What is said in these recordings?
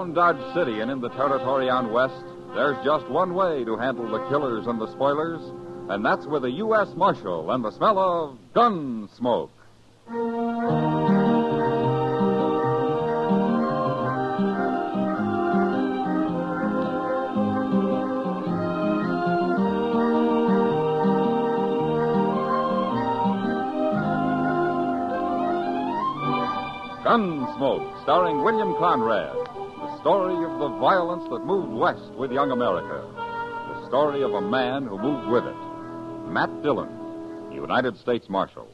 Around Dodge City and in the territory on west, there's just one way to handle the killers and the spoilers, and that's with a U.S. Marshal and the smell of Gunsmoke. Gunsmoke, starring William Conrad. The story of the violence that moved west with young America. The story of a man who moved with it. Matt Dillon, United States Marshal.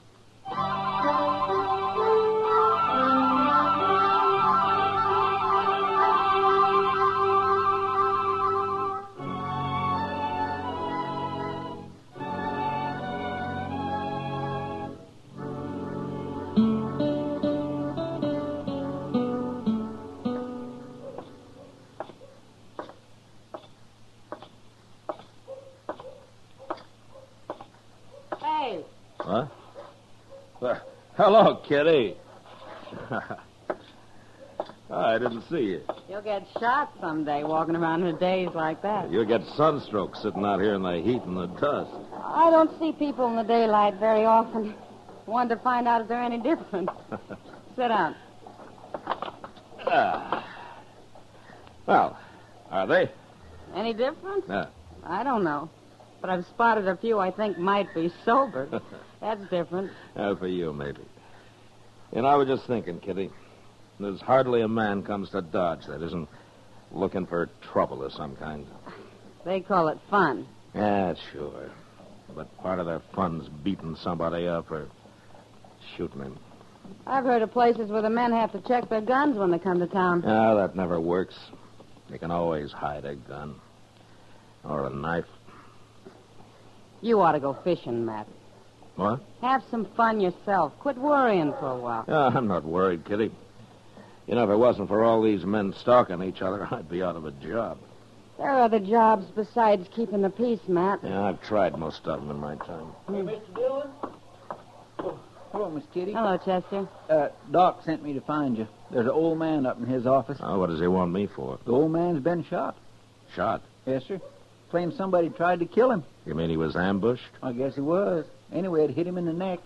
What? Hello, Kitty. I didn't see you. You'll get shot someday walking around in a daze like that. You'll get sunstroke sitting out here in the heat and the dust. I don't see people in the daylight very often. Wanted to find out if they're any different. Sit down. Well, are they? Any different? Yeah. I don't know. But I've spotted a few I think might be sober. That's different. For you, maybe. You know, I was just thinking, Kitty. There's hardly a man comes to Dodge that isn't looking for trouble of some kind. They call it fun. Yeah, sure. But part of their fun's beating somebody up or shooting him. I've heard of places where the men have to check their guns when they come to town. No, that never works. You can always hide a gun. Or a knife. You ought to go fishing, Matt. What? Have some fun yourself. Quit worrying for a while. I'm not worried, Kitty. You know, if it wasn't for all these men stalking each other, I'd be out of a job. There are other jobs besides keeping the peace, Matt. Yeah, I've tried most of them in my time. Hey, Mr. Dillon? Oh, hello, Miss Kitty. Hello, Chester. Doc sent me to find you. There's an old man up in his office. Oh, what does he want me for? The old man's been shot. Shot? Yes, sir. Claims somebody tried to kill him. You mean he was ambushed? I guess he was. Anyway, it hit him in the neck.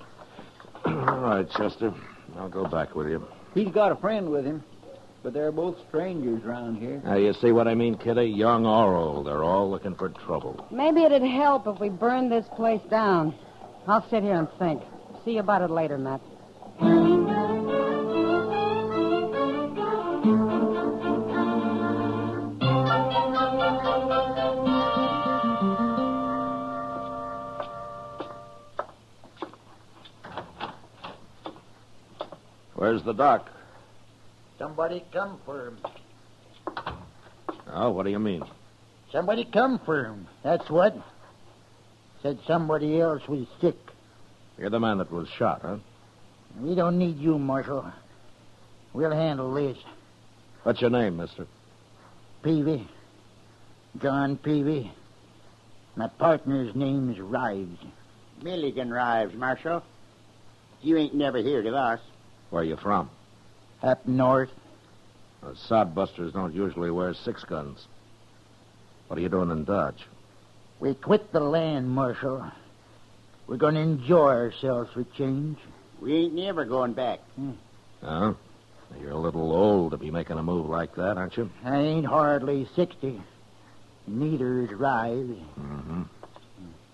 All right, Chester. I'll go back with you. He's got a friend with him, but they're both strangers around here. Now, you see what I mean, Kitty? Young or old, they're all looking for trouble. Maybe it'd help if we burned this place down. I'll sit here and think. See you about it later, Matt. Where's the doc? Somebody come for him. Oh, what do you mean? Somebody come for him. That's what. Said somebody else was sick. You're the man that was shot, huh? We don't need you, Marshal. We'll handle this. What's your name, mister? Peavy. John Peavy. My partner's name's Rives. Milligan Rives, Marshal. You ain't never heard of us. Where are you from? Up north. Sodbusters don't usually wear 6 guns. What are you doing in Dodge? We quit the land, Marshal. We're going to enjoy ourselves for change. We ain't never going back. Oh? You're a little old to be making a move like that, aren't you? I ain't hardly 60. Neither is Rives. Mm-hmm.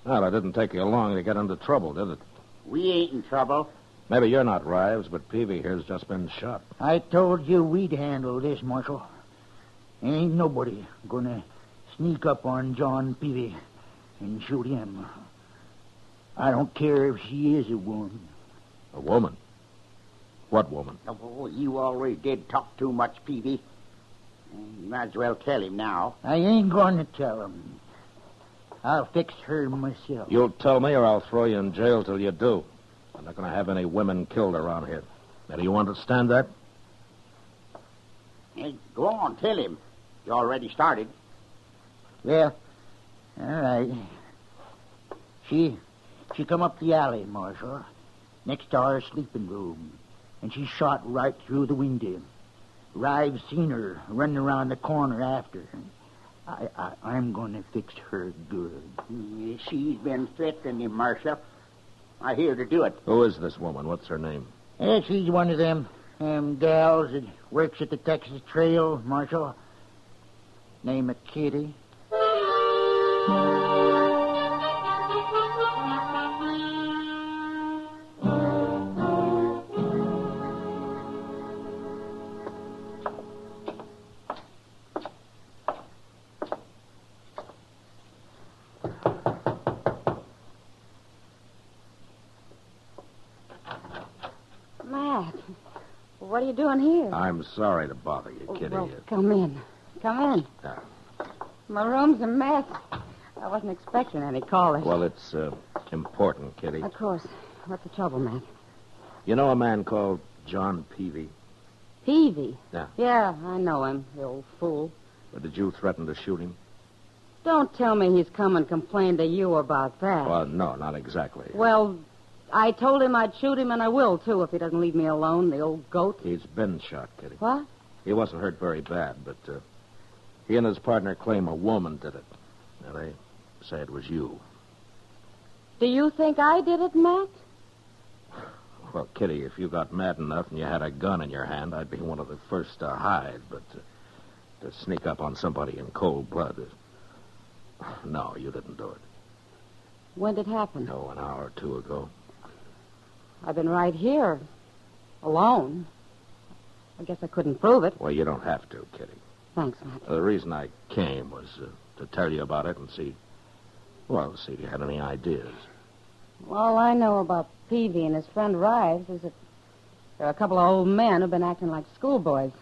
Well, it didn't take you long to get into trouble, did it? We ain't in trouble. Maybe you're not Rives, but Peavy here's just been shot. I told you we'd handle this, Marshal. Ain't nobody gonna sneak up on John Peavy and shoot him. I don't care if she is a woman. A woman? What woman? Oh, you already did talk too much, Peavy. You might as well tell him now. I ain't going to tell him. I'll fix her myself. You'll tell me or I'll throw you in jail till you do. I'm not going to have any women killed around here. Now, do you understand that? Hey, go on, tell him. You already started. Well, all right. She come up the alley, Marshal, next to our sleeping room, and she shot right through the window. Rive seen her running around the corner after. I'm going to fix her good. She's been threatening him, Marshal. I hear to do it. Who is this woman? What's her name? Yeah, she's one of them gals that works at the Texas Trail, Marshal. Name of Kitty. Matt, what are you doing here? I'm sorry to bother you, Kitty. Well, come in. Come in. Yeah. My room's a mess. I wasn't expecting any callers. Well, it's important, Kitty. Of course. What's the trouble, Matt? You know a man called John Peavy? Peavy? Yeah. Yeah, I know him, the old fool. Or did you threaten to shoot him? Don't tell me he's come and complained to you about that. Well, no, not exactly. Well, I told him I'd shoot him, and I will, too, if he doesn't leave me alone, the old goat. He's been shot, Kitty. What? He wasn't hurt very bad, but he and his partner claim a woman did it. Now, they say it was you. Do you think I did it, Matt? Well, Kitty, if you got mad enough and you had a gun in your hand, I'd be one of the first to hide, but to sneak up on somebody in cold blood no, you didn't do it. When did it happen? Oh, an hour or two ago. I've been right here, alone. I guess I couldn't prove it. Well, you don't have to, Kitty. Thanks, Matt. The reason I came was to tell you about it and see if you had any ideas. All I know about Peavy and his friend Rives is that there are a couple of old men who've been acting like schoolboys.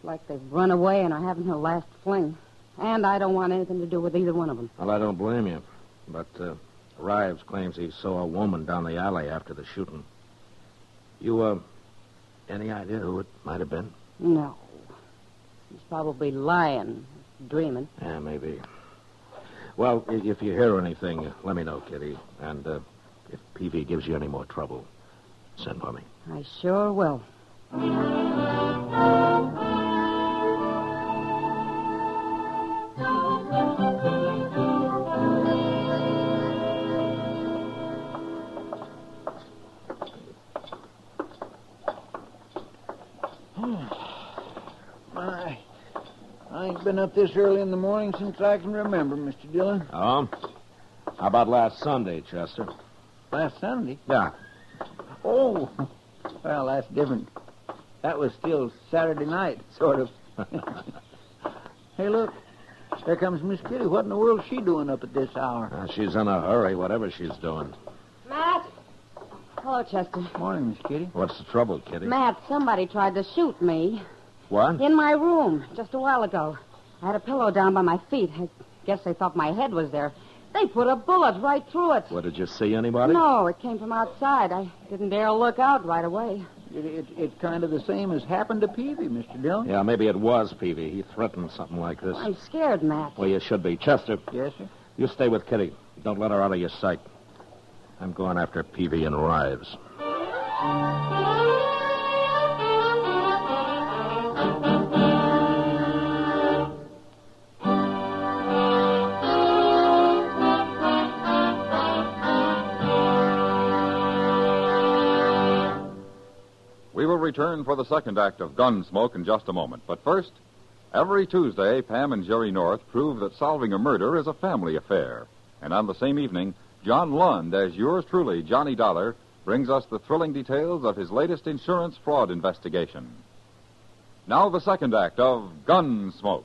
Like they've run away and are having their last fling. And I don't want anything to do with either one of them. Well, I don't blame you. But Rives claims he saw a woman down the alley after the shooting. You, any idea who it might have been? No. He's probably lying, dreaming. Yeah, maybe. Well, if you hear anything, let me know, Kitty. And if Peavy gives you any more trouble, send for me. I sure will. I ain't been up this early in the morning since I can remember, Mr. Dillon. Oh? How about last Sunday, Chester? Last Sunday? Yeah. Oh, well, that's different. That was still Saturday night, sort of. Hey, look. There comes Miss Kitty. What in the world's she doing up at this hour? She's in a hurry, whatever she's doing. Matt? Hello, Chester. Morning, Miss Kitty. What's the trouble, Kitty? Matt, somebody tried to shoot me. What? In my room, just a while ago. I had a pillow down by my feet. I guess they thought my head was there. They put a bullet right through it. What, did you see anybody? No, it came from outside. I didn't dare look out right away. It's kind of the same as happened to Peavy, Mr. Dillon. Yeah, maybe it was Peavy. He threatened something like this. I'm scared, Matt. Well, you should be. Chester. Yes, sir? You stay with Kitty. Don't let her out of your sight. I'm going after Peavy and Rives. We will return for the second act of Gunsmoke in just a moment. But first, every Tuesday, Pam and Jerry North prove that solving a murder is a family affair. And on the same evening, John Lund, as yours truly, Johnny Dollar, brings us the thrilling details of his latest insurance fraud investigation. Now the second act of Gunsmoke.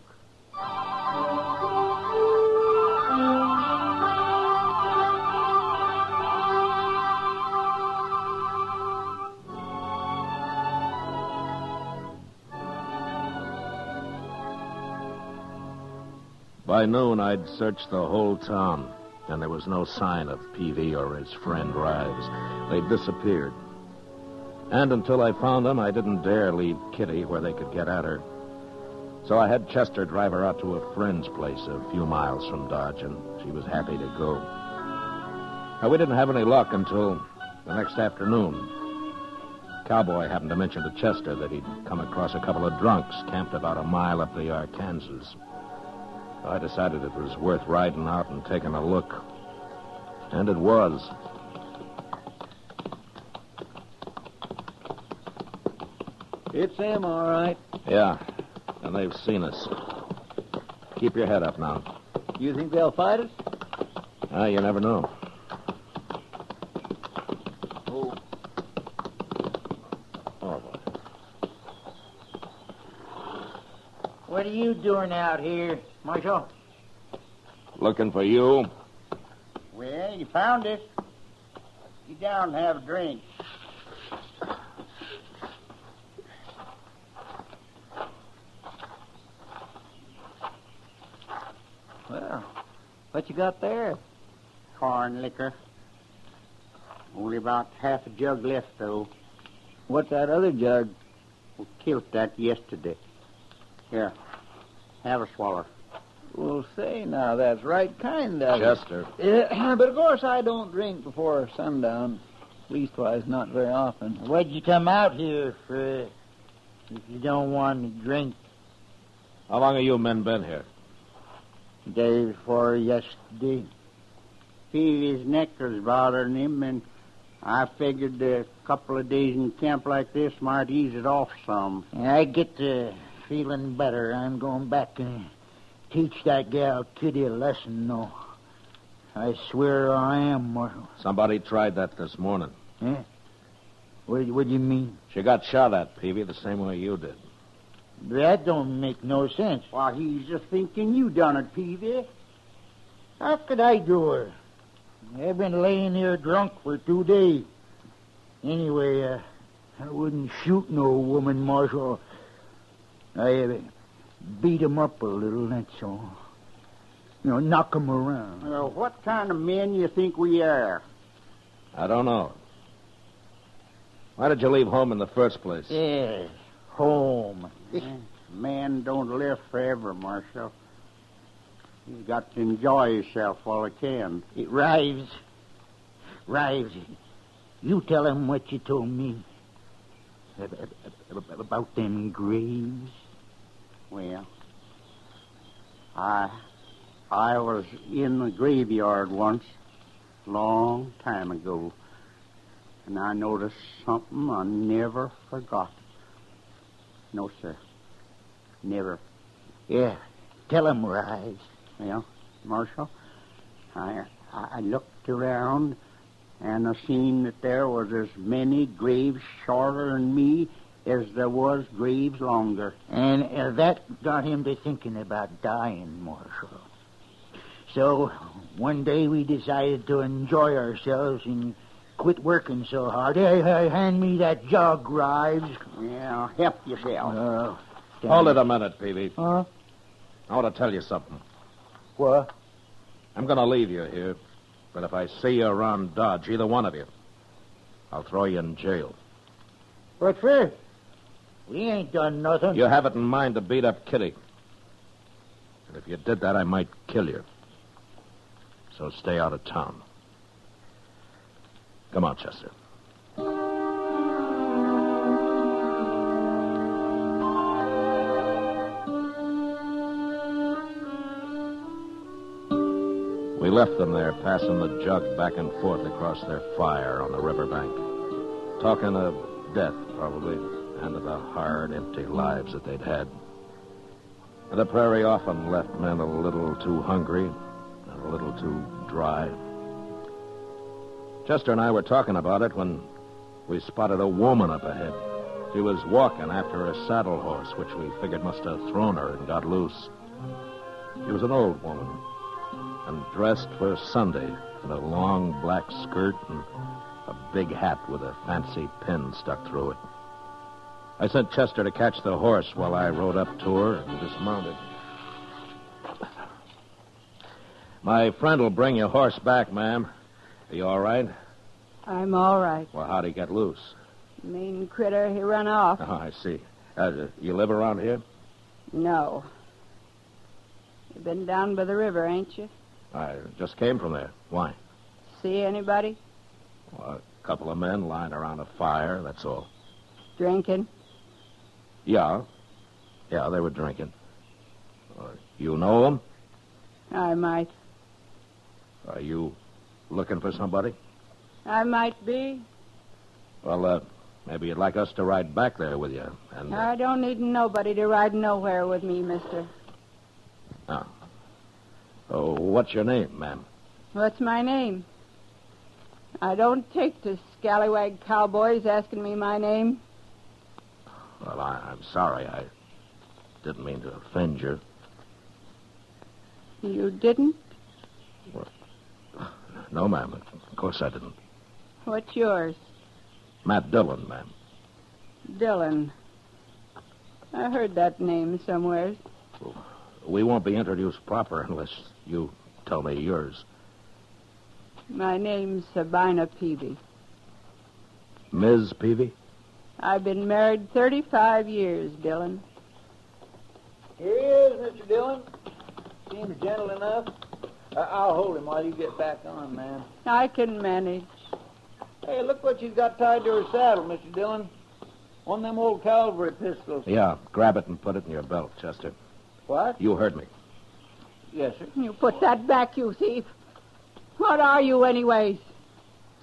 By noon, I'd searched the whole town, and there was no sign of Peavy or his friend Rives. They'd disappeared. And until I found them, I didn't dare leave Kitty where they could get at her. So I had Chester drive her out to a friend's place a few miles from Dodge, and she was happy to go. Now, we didn't have any luck until the next afternoon. cowboy happened to mention to Chester that he'd come across a couple of drunks camped about a mile up the Arkansas. So I decided it was worth riding out and taking a look. And it was. It's them, all right. Yeah, and they've seen us. Keep your head up now. You think they'll fight us? You never know. Oh. Oh, boy. What are you doing out here, Marshal? Looking for you. Well, you found us. Get down and have a drink. Well, what you got there? Corn liquor. Only about half a jug left, though. What's that other jug? We killed that yesterday. Here, have a swallow. Well, say now, that's right kind of you. Chester. But of course I don't drink before sundown. Leastwise, not very often. What'd you come out here for if you don't want to drink? How long have you men been here? Day before yesterday. Peavy's neck was bothering him, and I figured a couple of days in camp like this might ease it off some. I get to feeling better. I'm going back and teach that gal Kitty a lesson, though. I swear I am, Marshal. Somebody tried that this morning. Eh? What do you mean? She got shot at, Peavy, the same way you did. That don't make no sense. Why, he's just thinking you done it, Peavy. How could I do her? I've been laying here drunk for 2 days. Anyway, I wouldn't shoot no woman, Marshal. I beat 'em up a little, that's all. Knock 'em around. Well, what kind of men you think we are? I don't know. Why did you leave home in the first place? Yeah, home. Man don't live forever, Marshal. He's got to enjoy himself while he can. Rives, you tell him what you told me about them graves. Well, I was in the graveyard once, long time ago, and I noticed something I never forgot. No, sir. Never. Yeah, tell him, Rives. Well, Marshal, I looked around, and I seen that there was as many graves shorter than me as there was graves longer. And that got him to thinking about dying, Marshal. So, one day we decided to enjoy ourselves and quit working so hard. Hey, hand me that jug, Rives. Yeah, help yourself. Hold it a minute, Peavy. Huh? I want to tell you something. What? I'm going to leave you here, but if I see you around Dodge, either one of you, I'll throw you in jail. What for? We ain't done nothing. You have it in mind to beat up Kitty. And if you did that, I might kill you. So stay out of town. Come on, Chester. We left them there, passing the jug back and forth across their fire on the riverbank. Talking of death, probably, and of the hard, empty lives that they'd had. The prairie often left men a little too hungry and a little too dry. Chester and I were talking about it when we spotted a woman up ahead. She was walking after a saddle horse, which we figured must have thrown her and got loose. She was an old woman, and dressed for Sunday in a long black skirt and a big hat with a fancy pin stuck through it. I sent Chester to catch the horse while I rode up to her and dismounted. My friend will bring your horse back, ma'am. Are you all right? I'm all right. Well, how'd he get loose? Mean critter, he run off. Oh, I see. You live around here? No. You been down by the river, ain't you? I just came from there. Why? See anybody? Well, a couple of men lying around a fire, that's all. Drinking? Yeah. Yeah, they were drinking. You know them? I might. Are you looking for somebody? I might be. Well, maybe you'd like us to ride back there with you. And I don't need nobody to ride nowhere with me, mister. Oh, what's your name, ma'am? What's my name? I don't take to scallywag cowboys asking me my name. Well, I'm sorry. I didn't mean to offend you. You didn't? No, ma'am. Of course I didn't. What's yours? Matt Dillon, ma'am. Dillon. I heard that name somewhere. We won't be introduced proper unless you tell me yours. My name's Sabina Peavy. Ms. Peavy? I've been married 35 years, Dillon. Here he is, Mr. Dillon. Seems gentle enough. I'll hold him while you get back on, ma'am. I can manage. Hey, look what she's got tied to her saddle, Mr. Dillon. One of them old cavalry pistols. Yeah, grab it and put it in your belt, Chester. What? You heard me. Yes, sir. You put that back, you thief. What are you, anyways?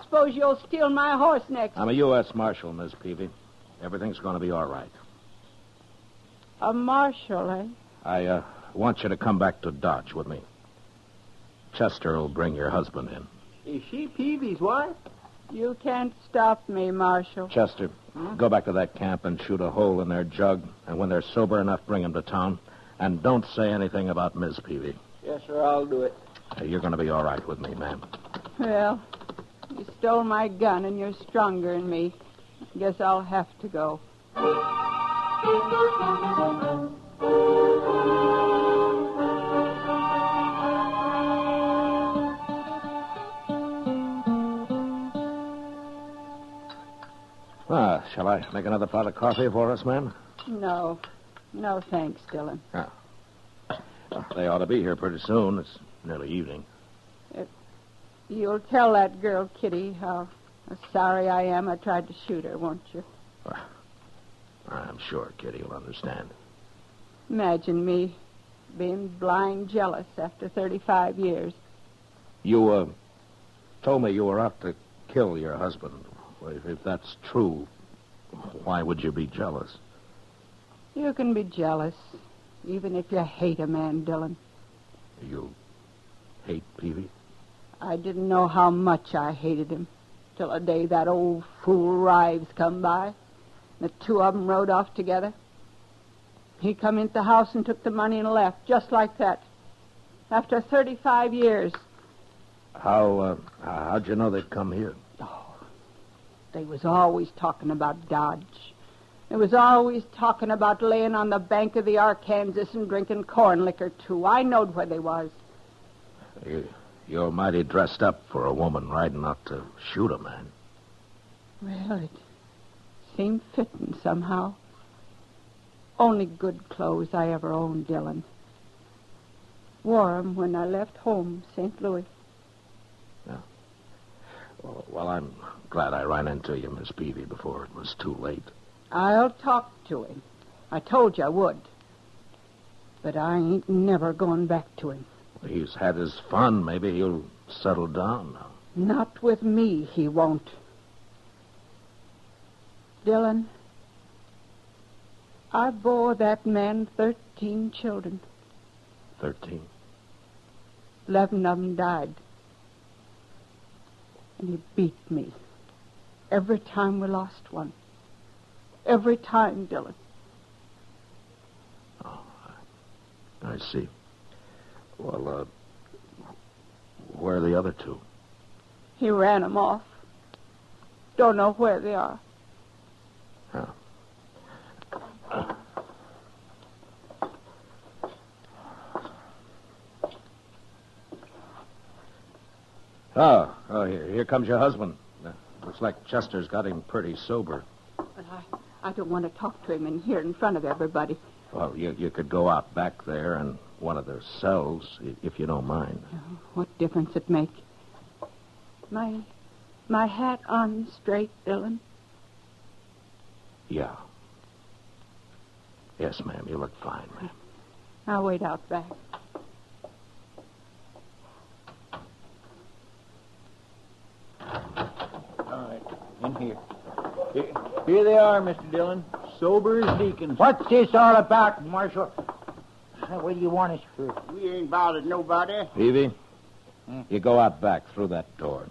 Suppose you'll steal my horse next. I'm a U.S. Marshal, Miss Peavy. Everything's going to be all right. A marshal, eh? I want you to come back to Dodge with me. Chester will bring your husband in. Is she Peavy's wife? You can't stop me, Marshal. Chester, go back to that camp and shoot a hole in their jug. And when they're sober enough, bring them to town. And don't say anything about Miss Peavy. Yes, sir, I'll do it. You're going to be all right with me, ma'am. Well, you stole my gun and you're stronger than me. Guess I'll have to go. Shall I make another pot of coffee for us, ma'am? No. No, thanks, Dillon. They ought to be here pretty soon. It's nearly evening. You'll tell that girl, Kitty, how sorry I am I tried to shoot her, won't you? I'm sure Kitty will understand. Imagine me being blind jealous after 35 years. You, told me you were out to kill your husband. Well, if that's true, why would you be jealous? You can be jealous, even if you hate a man, Dillon. You hate Peavy? I didn't know how much I hated him till the day that old fool Rives come by. The two of them rode off together. He come into the house and took the money and left, just like that. After 35 years. How'd you know they'd come here? They was always talking about Dodge. They was always talking about laying on the bank of the Arkansas and drinking corn liquor, too. I knowed where they was. You're mighty dressed up for a woman riding out to shoot a man. Well, it seemed fitting somehow. Only good clothes I ever owned, Dillon. Wore 'em when I left home, St. Louis. Yeah. Well, I'm glad I ran into you, Miss Peavy, before it was too late. I'll talk to him. I told you I would. But I ain't never going back to him. He's had his fun. Maybe he'll settle down now. Not with me, he won't. Dillon, I bore that man 13 children. 13? 11 of them died. And he beat me every time we lost one. Every time, Dillon. Oh, I see. Well, where are the other two? He ran them off. Don't know where they are. Oh, here comes your husband. Looks like Chester's got him pretty sober. But I don't want to talk to him in here in front of everybody. Well, you could go out back there in one of their cells, if you don't mind. Oh, what difference it make? My hat on straight, Dillon. Yeah. Yes, ma'am. You look fine, ma'am. I'll wait out back. All right, in here. Here they are, Mr. Dillon. Sober as deacons. What's this all about, Marshal? What do you want us for? We ain't bothered nobody. Peavy, you go out back through that door.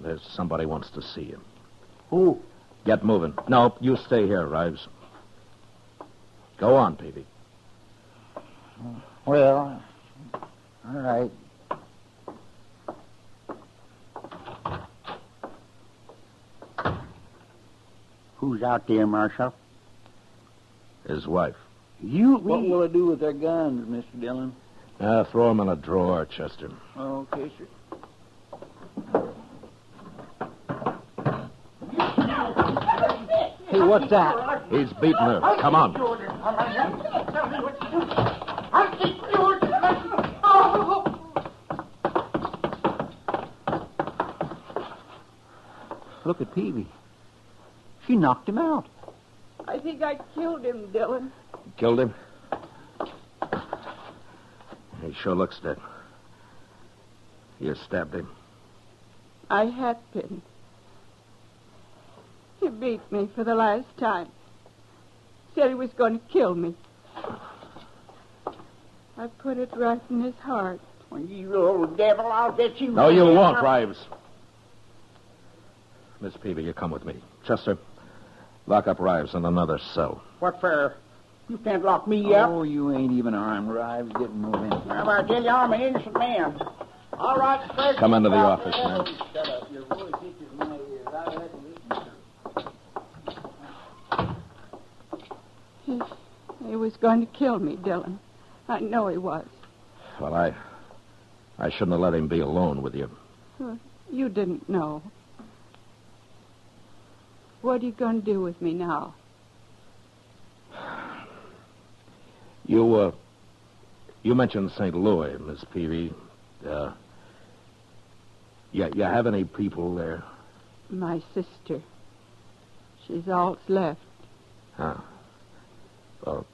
There's somebody wants to see you. Who? Get moving. No, you stay here, Rives. Go on, Peavy. Well, all right. Who's out there, Marshal? His wife. What will I do with their guns, Mr. Dillon? Throw them in a drawer, Chester. Okay, sir. Hey, what's that? He's beating her. Come on. Look at Peavy. She knocked him out. I think I killed him, Dillon. Killed him? He sure looks dead. You stabbed him. I had been. He beat me for the last time. Said he was going to kill me. I put it right in his heart. When you old devil, I'll get you. No, you won't, Rives. Miss Peavy, you come with me. Chester, lock up Rives in another cell. What for? You can't lock me up. Oh, you ain't even armed, Rives. Get moving. Well, I tell you, I'm an innocent man. All right, Fred. Come into the office, man. Shut up. Your voice itches my ears. I've had to listen. He was going to kill me, Dillon. I know he was. Well, I shouldn't have let him be alone with you. You didn't know. What are you going to do with me now? You mentioned St. Louis, Miss Peavy. You have any people there? My sister. She's all that's left. Huh. Well,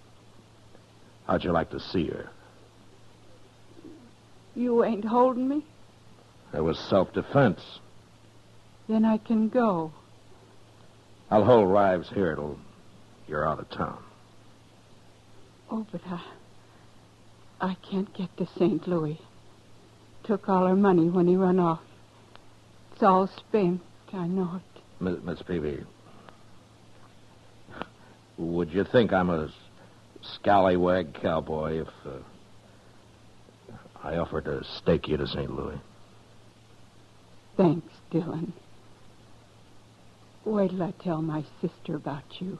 how'd you like to see her? You ain't holding me? It was self-defense. Then I can go. I'll hold Rives here till you're out of town. Oh, but I can't get to St. Louis. Took all her money when he run off. It's all spent. I know it. Miss Peavy, would you think I'm a scallywag cowboy if I offered to stake you to St. Louis? Thanks, Dillon. Wait till I tell my sister about you.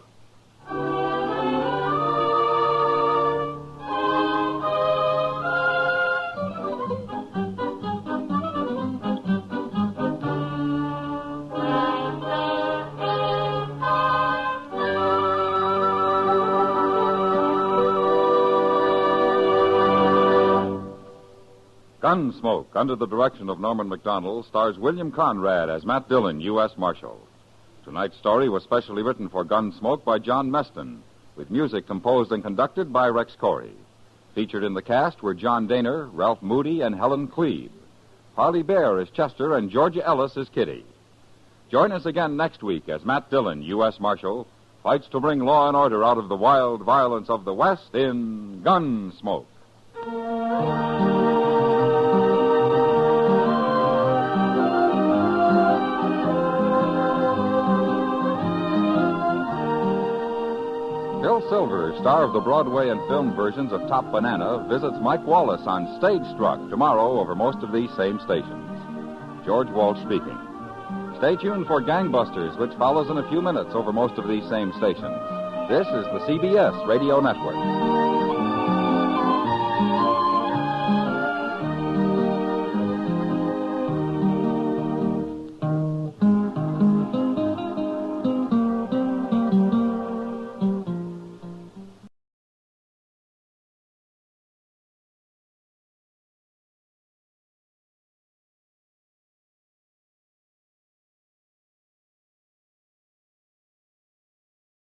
Gunsmoke, under the direction of Norman Macdonald, stars William Conrad as Matt Dillon, U.S. Marshal. Tonight's story was specially written for Gunsmoke by John Meston, with music composed and conducted by Rex Corey. Featured in the cast were John Daner, Ralph Moody, and Helen Cleve. Harley Bear is Chester, and Georgia Ellis is Kitty. Join us again next week as Matt Dillon, U.S. Marshal, fights to bring law and order out of the wild violence of the West in Gunsmoke. Bill Silver, star of the Broadway and film versions of Top Banana, visits Mike Wallace on Stage Struck tomorrow over most of these same stations. George Walsh speaking. Stay tuned for Gangbusters, which follows in a few minutes over most of these same stations. This is the CBS Radio Network.